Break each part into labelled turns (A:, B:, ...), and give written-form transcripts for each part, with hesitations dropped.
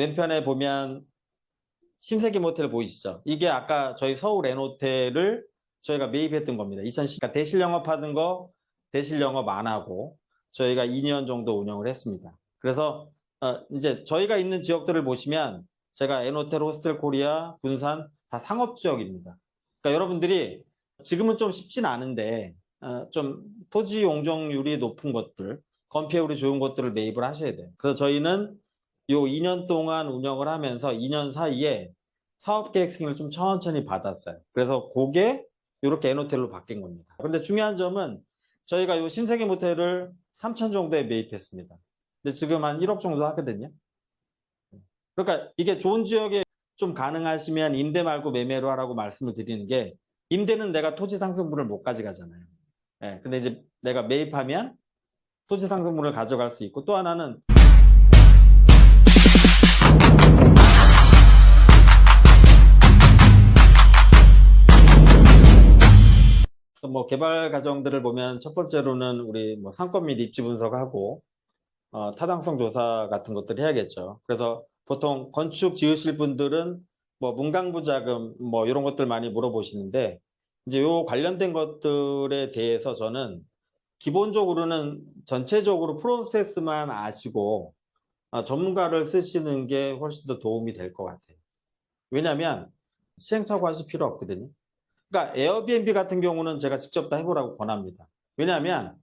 A: 왼편에 보면 신세계 모텔 보이시죠? 이게 아까 저희 서울 N호텔을 저희가 매입했던 겁니다. 2010, 대실 영업하던 거 대실 영업 안 하고 저희가 2년 정도 운영을 했습니다. 그래서 이제 저희가 있는 지역들을 보시면 제가 N호텔, 호스텔 코리아, 군산 다 상업 지역입니다. 그러니까 여러분들이 지금은 좀 쉽진 않은데 좀 토지 용적률이 높은 것들, 건폐율이 좋은 것들을 매입을 하셔야 돼요. 그래서 저희는 요 2년 동안 운영을 하면서 2년 사이에 사업계획 승인을 좀 천천히 받았어요. 그래서 그게 이렇게 N호텔로 바뀐 겁니다. 그런데 중요한 점은 저희가 요 신세계 모텔을 3천 정도에 매입했습니다. 근데 지금 한 1억 정도 하거든요. 그러니까 이게 좋은 지역에 좀 가능하시면 임대 말고 매매로 하라고 말씀을 드리는 게, 임대는 내가 토지 상승분을 못 가져가잖아요. 예, 근데 이제 내가 매입하면 토지 상승분을 가져갈 수 있고, 또 하나는 뭐 개발 과정들을 보면 첫 번째로는 우리 뭐 상권 및 입지 분석하고 타당성 조사 같은 것들을 해야겠죠. 그래서 보통 건축 지으실 분들은 뭐 문광부 자금 뭐 이런 것들 많이 물어보시는데, 이제 요 관련된 것들에 대해서 저는 기본적으로는 전체적으로 프로세스만 아시고 전문가를 쓰시는 게 훨씬 더 도움이 될 것 같아요. 왜냐하면 시행착오 하실 필요 없거든요. 그러니까 에어비앤비 같은 경우는 제가 직접 다 해보라고 권합니다. 왜냐하면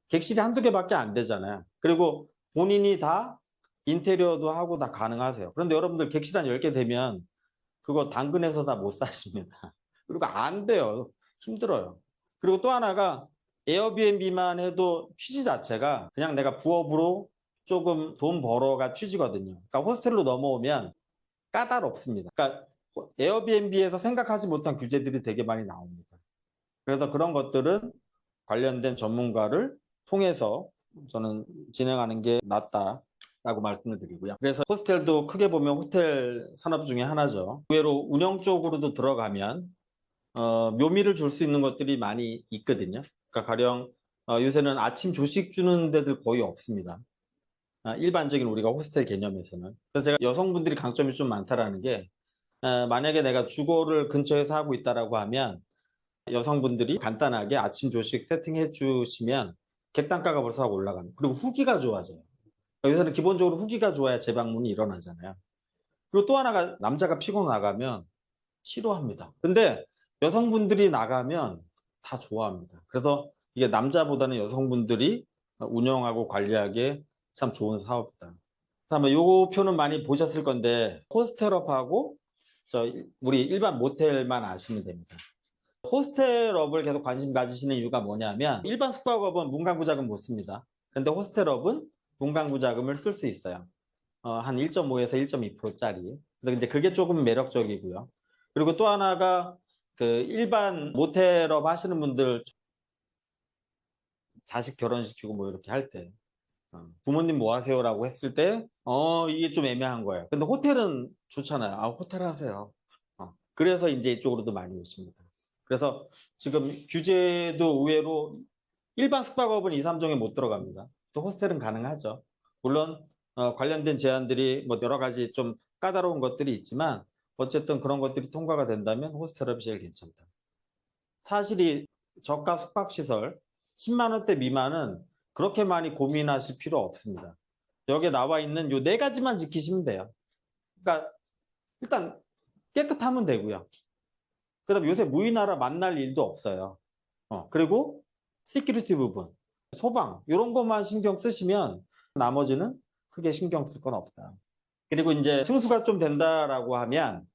A: 객실이 한두 개밖에 안 되잖아요. 그리고 본인이 다 인테리어도 하고 다 가능하세요. 그런데 여러분들 객실 한 10개 되면 그거 당근에서 다 못 사십니다. 그리고 안 돼요. 힘들어요. 그리고 또 하나가 에어비앤비만 해도 취지 자체가 그냥 내가 부업으로 조금 돈 벌어가 취지거든요. 그러니까 호스텔로 넘어오면 까다롭습니다. 그러니까 에어비앤비에서 생각하지 못한 규제들이 되게 많이 나옵니다. 그래서 그런 것들은 관련된 전문가를 통해서 저는 진행하는 게 낫다라고 말씀을 드리고요. 그래서 호스텔도 크게 보면 호텔 산업 중에 하나죠. 의외로 운영 쪽으로도 들어가면 묘미를 줄 수 있는 것들이 많이 있거든요. 그러니까 가령 요새는 아침 조식 주는 데들 거의 없습니다. 일반적인 우리가 호스텔 개념에서는. 그래서 제가 여성분들이 강점이 좀 많다라는 게, 만약에 내가 주거를 근처에서 하고 있다라고 하면 여성분들이 간단하게 아침 조식 세팅해 주시면 객단가가 벌써 올라갑니다. 그리고 후기가 좋아져요. 요새는 기본적으로 후기가 좋아야 재방문이 일어나잖아요. 그리고 또 하나가, 남자가 피고 나가면 싫어합니다. 근데 여성분들이 나가면 다 좋아합니다. 그래서 이게 남자보다는 여성분들이 운영하고 관리하기에 참 좋은 사업이다. 다음에 요 표는 많이 보셨을 건데, 호스텔업하고 우리 일반 모텔만 아시면 됩니다. 호스텔업을 계속 관심 가지시는 이유가 뭐냐면, 일반 숙박업은 문광부 자금 못 씁니다. 근데 호스텔업은 문광부 자금을 쓸 수 있어요. 한 1.5에서 1.2%짜리. 그래서 이제 그게 조금 매력적이고요. 그리고 또 하나가, 그 일반 모텔업 하시는 분들 자식 결혼시키고 뭐 이렇게 할 때, 부모님 뭐 하세요라고 했을 때 이게 좀 애매한 거예요. 근데 호텔은 좋잖아요. 호텔 하세요. 그래서 이제 이쪽으로도 많이 오십니다. 그래서 지금 규제도 의외로 일반 숙박업은 2, 3종에 못 들어갑니다. 또 호스텔은 가능하죠. 물론 관련된 제한들이 뭐 여러 가지 좀 까다로운 것들이 있지만, 어쨌든 그런 것들이 통과가 된다면 호스텔업이 제일 괜찮다. 사실이 저가 숙박시설 10만 원대 미만은 그렇게 많이 고민하실 필요 없습니다. 여기에 나와 있는 요 4가지만 지키시면 돼요. 그러니까 일단 깨끗하면 되고요. 그다음에 요새 무인하라 만날 일도 없어요. 그리고 시큐리티 부분, 소방 이런 것만 신경 쓰시면 나머지는 크게 신경 쓸 건 없다. 그리고 이제 층수가 좀 된다라고 하면,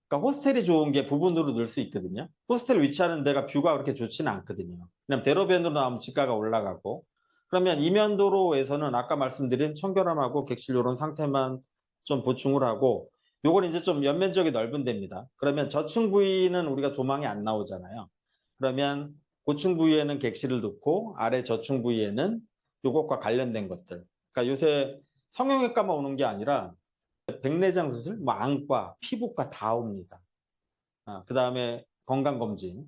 A: 그러니까 호스텔이 좋은 게 부분으로 늘 수 있거든요. 호스텔 위치하는 데가 뷰가 그렇게 좋지는 않거든요. 그냥 대로변으로 나오면 집가가 올라가고, 그러면 이면도로에서는 아까 말씀드린 청결함하고 객실 이런 상태만 좀 보충을 하고, 요건 이제 좀 연면적이 넓은 데입니다. 그러면 저층 부위는 우리가 조망이 안 나오잖아요. 그러면 고층 부위에는 객실을 넣고 아래 저층 부위에는 요것과 관련된 것들. 그러니까 요새 성형외과만 오는 게 아니라 백내장 수술, 뭐 안과, 피부과 다 옵니다. 그 다음에 건강검진.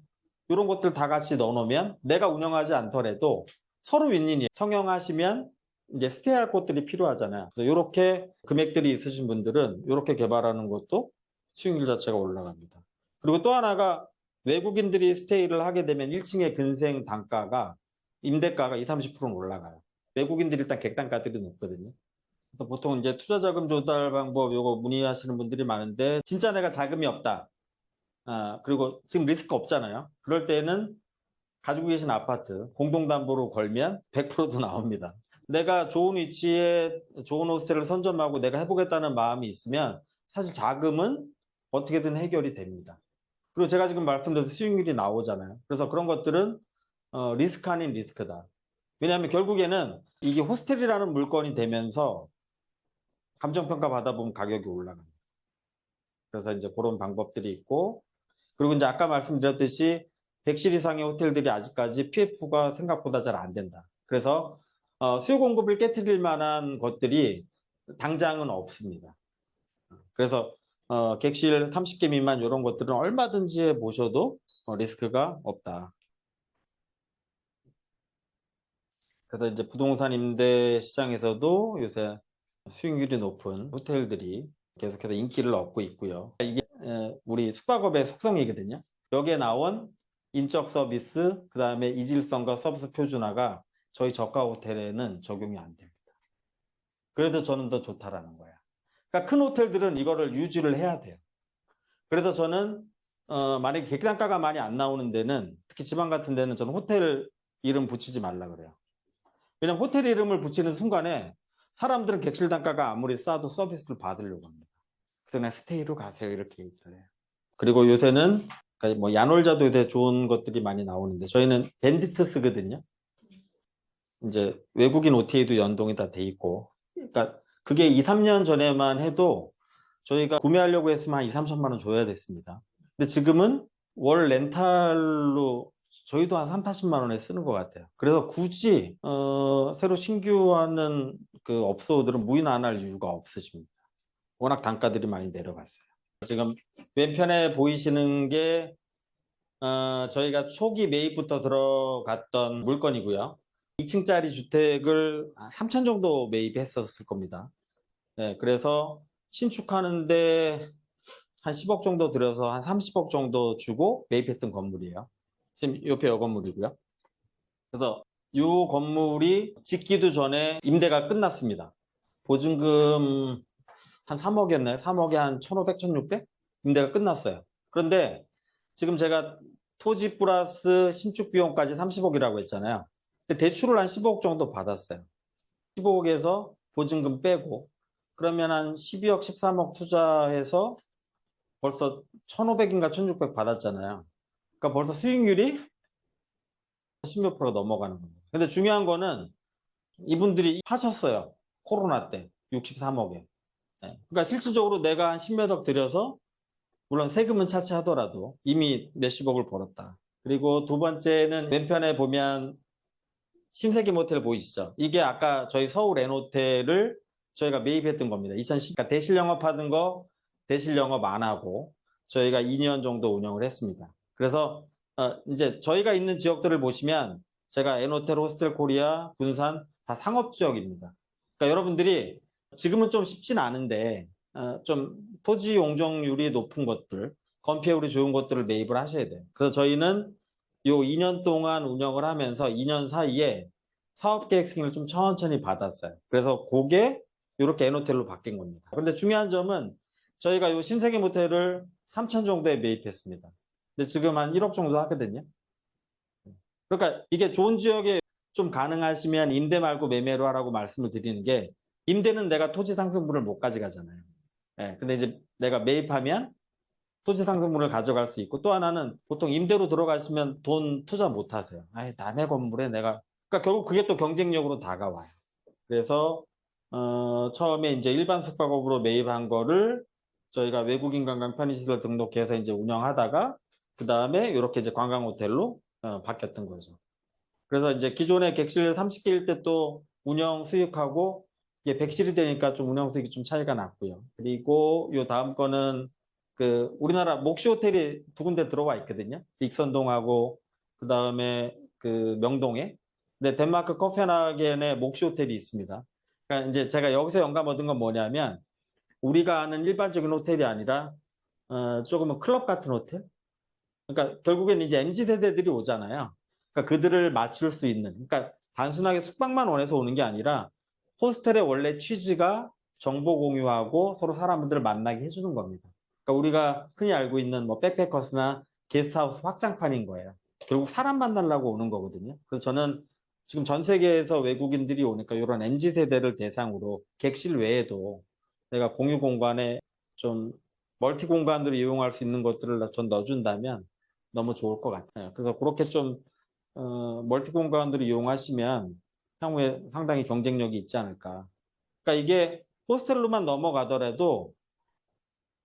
A: 이런 것들 다 같이 넣어놓으면 내가 운영하지 않더라도 서로 윈윈이에요. 성형하시면 이제 스테이할 곳들이 필요하잖아요. 그래서 이렇게 금액들이 있으신 분들은 이렇게 개발하는 것도 수익률 자체가 올라갑니다. 그리고 또 하나가 외국인들이 스테이를 하게 되면 1층의 근생 단가가 임대가가 20, 30%는 올라가요. 외국인들이 일단 객단가들이 높거든요. 그래서 보통 이제 투자자금 조달 방법 요거 문의하시는 분들이 많은데 진짜 내가 자금이 없다. 그리고 지금 리스크 없잖아요. 그럴 때는 가지고 계신 아파트 공동담보로 걸면 100%도 나옵니다. 내가 좋은 위치에 좋은 호스텔을 선점하고 내가 해보겠다는 마음이 있으면 사실 자금은 어떻게든 해결이 됩니다. 그리고 제가 지금 말씀드린 수익률이 나오잖아요. 그래서 그런 것들은 리스크 아닌 리스크다. 왜냐하면 결국에는 이게 호스텔이라는 물건이 되면서 감정평가 받아보면 가격이 올라갑니다. 그래서 이제 그런 방법들이 있고, 그리고 이제 아까 말씀드렸듯이 100실 이상의 호텔들이 아직까지 PF가 생각보다 잘 안 된다. 그래서 수요 공급을 깨트릴 만한 것들이 당장은 없습니다. 그래서 객실 30개 미만 이런 것들은 얼마든지 해보셔도 리스크가 없다. 그래서 이제 부동산 임대 시장에서도 요새 수익률이 높은 호텔들이 계속해서 인기를 얻고 있고요. 이게 우리 숙박업의 속성이거든요. 여기에 나온 인적 서비스, 그 다음에 이질성과 서비스 표준화가 저희 저가 호텔에는 적용이 안 됩니다. 그래도 저는 더 좋다라는 거야. 그러니까 큰 호텔들은 이거를 유지를 해야 돼요. 그래서 저는 만약에 객단가가 많이 안 나오는 데는, 특히 지방 같은 데는 저는 호텔 이름 붙이지 말라 그래요. 왜냐면 호텔 이름을 붙이는 순간에 사람들은 객실 단가가 아무리 싸도 서비스를 받으려고 합니다. 그래서 그냥 스테이로 가세요 이렇게 얘기를 해요. 그리고 요새는 뭐 야놀자도 되게 좋은 것들이 많이 나오는데 저희는 밴디트 쓰거든요. 이제 외국인 OTA도 연동이 다 돼 있고, 그러니까 그게 2, 3년 전에만 해도 저희가 구매하려고 했으면 한 2, 3천만 원 줘야 됐습니다. 근데 지금은 월 렌탈로 저희도 한 3, 40만 원에 쓰는 것 같아요. 그래서 굳이 새로 신규하는 그 업소들은 무인 안 할 이유가 없으십니다. 워낙 단가들이 많이 내려갔어요. 지금 왼편에 보이시는 게 저희가 초기 매입부터 들어갔던 물건이고요. 2층짜리 주택을 3천 정도 매입했었을 겁니다. 네, 그래서 신축하는데 한 10억 정도 들여서 한 30억 정도 주고 매입했던 건물이에요. 지금 옆에 이 건물이고요. 그래서 이 건물이 짓기도 전에 임대가 끝났습니다. 보증금 한 3억이었나요? 3억에 한 1,500, 1,600? 임대가 끝났어요. 그런데 지금 제가 토지 플러스 신축 비용까지 30억이라고 했잖아요. 근데 대출을 한 15억 정도 받았어요. 15억에서 보증금 빼고 그러면 한 12억, 13억 투자해서 벌써 1,500인가 1,600 받았잖아요. 그러니까 벌써 수익률이 10몇 프로 넘어가는 겁니다. 근데 중요한 거는 이분들이 하셨어요. 코로나 때 63억에. 그러니까 실질적으로 내가 한 10몇 억 들여서 물론 세금은 차치하더라도 이미 몇십억을 벌었다. 그리고 두 번째는 왼편에 보면 신세계 모텔 보이시죠? 이게 아까 저희 서울 N호텔을 저희가 매입했던 겁니다. 2010, 그러니까 대실 영업하던 거 대실 영업 안 하고 저희가 2년 정도 운영을 했습니다. 그래서 이제 저희가 있는 지역들을 보시면 제가 N호텔, 호스텔 코리아, 군산 다 상업 지역입니다. 그러니까 여러분들이 지금은 좀 쉽진 않은데 좀 토지 용적률이 높은 것들, 건폐율이 좋은 것들을 매입을 하셔야 돼요. 그래서 저희는 요 2년 동안 운영을 하면서 2년 사이에 사업계획 승인을 좀 천천히 받았어요. 그래서 그게 이렇게 N호텔로 바뀐 겁니다. 그런데 중요한 점은 저희가 요 신세계 모텔을 3천 정도에 매입했습니다. 근데 지금 한 1억 정도 하거든요. 그러니까 이게 좋은 지역에 좀 가능하시면 임대 말고 매매로 하라고 말씀을 드리는 게 임대는 내가 토지 상승분을 못 가져가잖아요. 근데 이제 내가 매입하면 토지 상승분을 가져갈 수 있고 또 하나는 보통 임대로 들어가시면 돈 투자 못 하세요. 남의 건물에 내가 그러니까 결국 그게 또 경쟁력으로 다가와요. 그래서 처음에 이제 일반 숙박업으로 매입한 거를 저희가 외국인 관광 편의시설 등록해서 이제 운영하다가 그 다음에 이렇게 이제 관광 호텔로 바뀌었던 거죠. 그래서 이제 기존의 객실 30개일 때 또 운영 수익하고 이게 100실이 되니까 좀 운영 수익이 좀 차이가 났고요. 그리고 요 다음 거는 그 우리나라 몫이 호텔이 두 군데 들어와 있거든요. 익선동하고 그 다음에 그 명동에 근데 덴마크 코펜하겐에 몫이 호텔이 있습니다. 그러니까 이제 제가 여기서 영감 얻은 건 뭐냐면 우리가 아는 일반적인 호텔이 아니라 조금은 클럽 같은 호텔? 그러니까 결국엔 이제 MZ 세대들이 오잖아요. 그러니까 그들을 맞출 수 있는, 그러니까 단순하게 숙박만 원해서 오는 게 아니라 호스텔의 원래 취지가 정보 공유하고 서로 사람들을 만나게 해주는 겁니다. 그러니까 우리가 흔히 알고 있는 뭐 백패커스나 게스트하우스 확장판인 거예요. 결국 사람 만나려고 오는 거거든요. 그래서 저는 지금 전 세계에서 외국인들이 오니까 이런 MZ 세대를 대상으로 객실 외에도 내가 공유 공간에 좀 멀티 공간으로 이용할 수 있는 것들을 전 넣어준다면 너무 좋을 것 같아요. 그래서 그렇게 좀 멀티 공간으로 이용하시면 향후에 상당히 경쟁력이 있지 않을까. 그러니까 이게 호스텔로만 넘어가더라도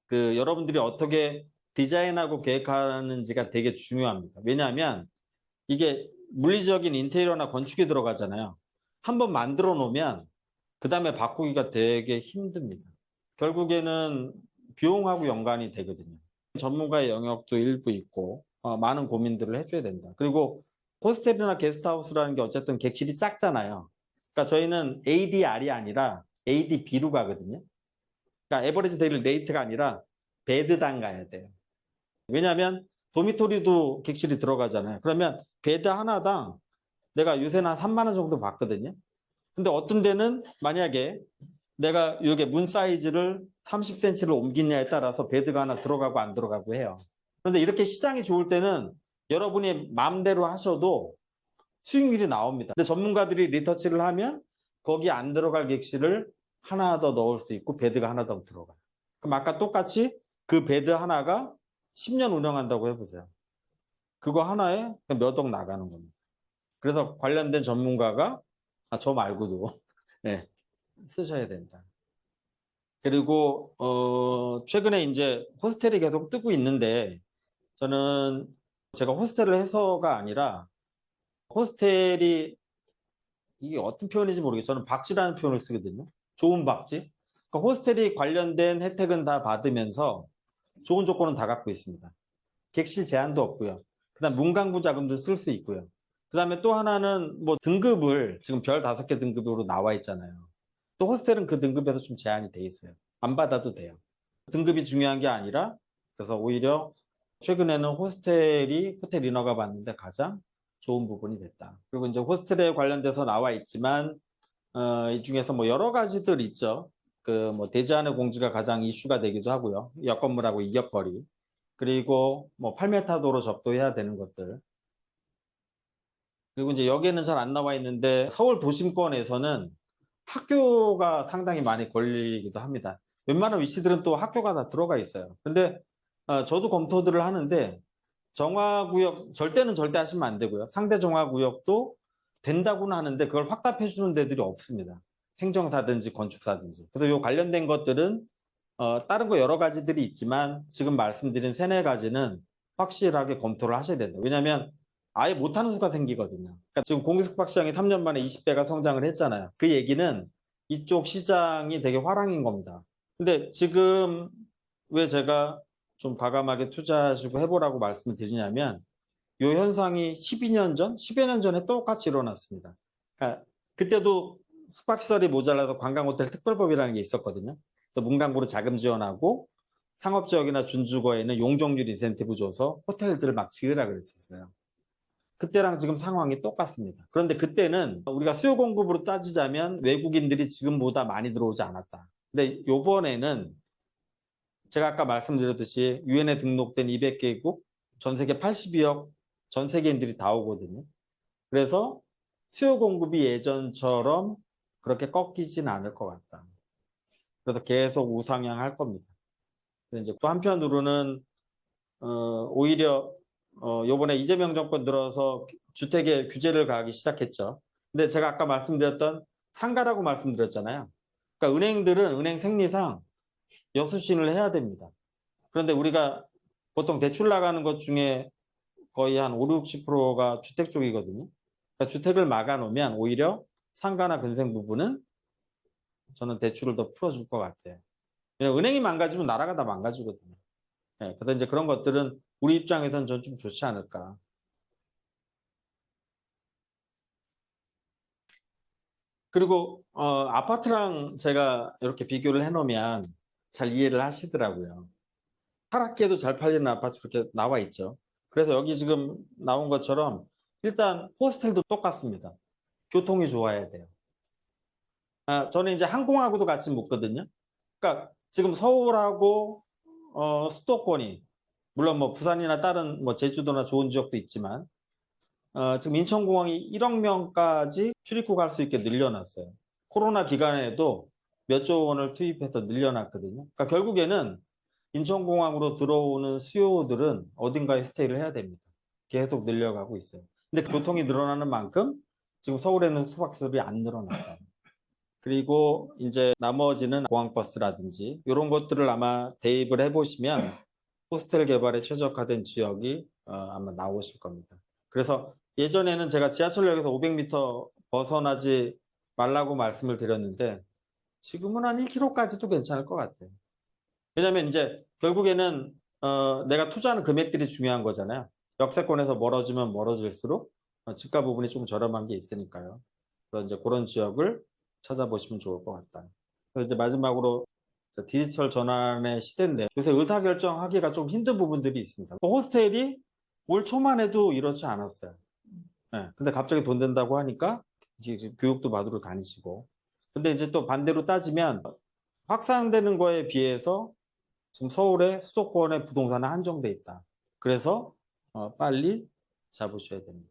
A: 그 여러분들이 어떻게 디자인하고 계획하는지가 되게 중요합니다. 왜냐하면 이게 물리적인 인테리어나 건축이 들어가잖아요. 한번 만들어 놓으면 그 다음에 바꾸기가 되게 힘듭니다. 결국에는 비용하고 연관이 되거든요. 전문가의 영역도 일부 있고 많은 고민들을 해줘야 된다. 그리고 호스텔이나 게스트하우스라는 게 어쨌든 객실이 작잖아요. 그러니까 저희는 ADR이 아니라 ADB로 가거든요. 그러니까 에버리지 데일리 레이트가 아니라 베드당 가야 돼요. 왜냐하면 도미토리도 객실이 들어가잖아요. 그러면 베드 하나당 내가 요새는 한 3만 원 정도 받거든요. 근데 어떤 데는 만약에 내가 이게 문 사이즈를 30cm를 옮기냐에 따라서 베드가 하나 들어가고 안 들어가고 해요. 그런데 이렇게 시장이 좋을 때는 여러분이 마음대로 하셔도 수익률이 나옵니다. 근데 전문가들이 리터치를 하면 거기 안 들어갈 객실을 하나 더 넣을 수 있고 베드가 하나 더 들어가요. 그럼 아까 똑같이 그 베드 하나가 10년 운영한다고 해보세요. 그거 하나에 몇 억 나가는 겁니다. 그래서 관련된 전문가가 저 말고도 네, 쓰셔야 된다. 그리고 최근에 이제 호스텔이 계속 뜨고 있는데 저는 제가 호스텔을 해서가 아니라 호스텔이 이게 어떤 표현인지 모르겠어요. 저는 박쥐라는 표현을 쓰거든요. 좋은 박쥐. 그러니까 호스텔이 관련된 혜택은 다 받으면서 좋은 조건은 다 갖고 있습니다. 객실 제한도 없고요. 그다음 문광부 자금도 쓸 수 있고요. 그다음에 또 하나는 뭐 등급을 지금 별 5개 등급으로 나와 있잖아요. 또 호스텔은 그 등급에서 좀 제한이 돼 있어요. 안 받아도 돼요. 등급이 중요한 게 아니라 그래서 오히려 최근에는 호스텔이 호텔 인허가 받는데 가장 좋은 부분이 됐다. 그리고 이제 호스텔에 관련돼서 나와 있지만 이 중에서 뭐 여러 가지들 있죠. 그 뭐 대지하늘 공지가 가장 이슈가 되기도 하고요. 역건물하고 이격거리. 그리고 뭐 8m 도로 접도해야 되는 것들. 그리고 이제 여기에는 잘 안 나와 있는데 서울 도심권에서는 학교가 상당히 많이 걸리기도 합니다. 웬만한 위치들은 또 학교가 다 들어가 있어요. 근데 저도 검토들을 하는데 정화구역 절대는 절대 하시면 안 되고요. 상대 정화구역도 된다고는 하는데 그걸 확답해 주는 데들이 없습니다. 행정사든지 건축사든지. 그래서 요 관련된 것들은 다른 거 여러 가지들이 있지만 지금 말씀드린 세네 가지는 확실하게 검토를 하셔야 된다. 왜냐하면 아예 못하는 수가 생기거든요. 그러니까 지금 공개숙박 시장이 3년 만에 20배가 성장을 했잖아요. 그 얘기는 이쪽 시장이 되게 화랑인 겁니다. 근데 지금 왜 제가 좀 과감하게 투자하시고 해보라고 말씀을 드리냐면 이 현상이 12년 전, 10여 년 전에 똑같이 일어났습니다. 그러니까 그때도 숙박시설이 모자라서 관광호텔 특별법이라는 게 있었거든요. 그래서 문광부로 자금 지원하고 상업지역이나 준주거에는 용적률 인센티브 줘서 호텔들을 막 지으라 그랬었어요. 그때랑 지금 상황이 똑같습니다. 그런데 그때는 우리가 수요 공급으로 따지자면 외국인들이 지금보다 많이 들어오지 않았다. 근데 요번에는 제가 아까 말씀드렸듯이 유엔에 등록된 200개국 전 세계 82억 전 세계인들이 다 오거든요. 그래서 수요 공급이 예전처럼 그렇게 꺾이진 않을 것 같다. 그래서 계속 우상향할 겁니다. 이제 또 한편으로는 오히려 요번에 이재명 정권 들어서 주택에 규제를 가하기 시작했죠. 근데 제가 아까 말씀드렸던 상가라고 말씀드렸잖아요. 그러니까 은행들은 은행 생리상 여수신을 해야 됩니다. 그런데 우리가 보통 대출 나가는 것 중에 거의 한 5, 60%가 주택 쪽이거든요. 그러니까 주택을 막아놓으면 오히려 상가나 근생 부분은 저는 대출을 더 풀어줄 것 같아요. 왜냐면 은행이 망가지면 나라가 다 망가지거든요. 네, 그래서 이제 그런 것들은 우리 입장에서는 좀 좋지 않을까. 그리고 아파트랑 제가 이렇게 비교를 해놓으면 잘 이해를 하시더라고요. 하락기에도 잘 팔리는 아파트 이렇게 나와 있죠. 그래서 여기 지금 나온 것처럼 일단 호스텔도 똑같습니다. 교통이 좋아야 돼요. 저는 이제 항공하고도 같이 묻거든요. 그러니까 지금 서울하고 수도권이 물론 뭐 부산이나 다른 뭐 제주도나 좋은 지역도 있지만 지금 인천공항이 1억 명까지 출입국 할 수 있게 늘려놨어요. 코로나 기간에도 몇 조 원을 투입해서 늘려놨거든요. 그러니까 결국에는 인천공항으로 들어오는 수요들은 어딘가에 스테이를 해야 됩니다. 계속 늘려가고 있어요. 근데 교통이 늘어나는 만큼 지금 서울에는 숙박시설이 안 늘어났다. 그리고 이제 나머지는 공항버스라든지 이런 것들을 아마 대입을 해보시면 호스텔 개발에 최적화된 지역이 아마 나오실 겁니다. 그래서 예전에는 제가 지하철역에서 500m 벗어나지 말라고 말씀을 드렸는데 지금은 한 1km까지도 괜찮을 것 같아요. 왜냐하면 이제 결국에는 내가 투자하는 금액들이 중요한 거잖아요. 역세권에서 멀어지면 멀어질수록 집가 부분이 좀 저렴한 게 있으니까요. 그래서 이제 그런 지역을 찾아보시면 좋을 것 같다. 그래서 이제 마지막으로 디지털 전환의 시대인데 요새 의사결정하기가 좀 힘든 부분들이 있습니다. 호스텔이 올 초만 해도 이렇지 않았어요. 네, 근데 갑자기 돈 든다고 하니까 이제 교육도 받으러 다니시고. 근데 이제 또 반대로 따지면 확산되는 거에 비해서 지금 서울의 수도권의 부동산은 한정돼 있다. 그래서 빨리 잡으셔야 됩니다.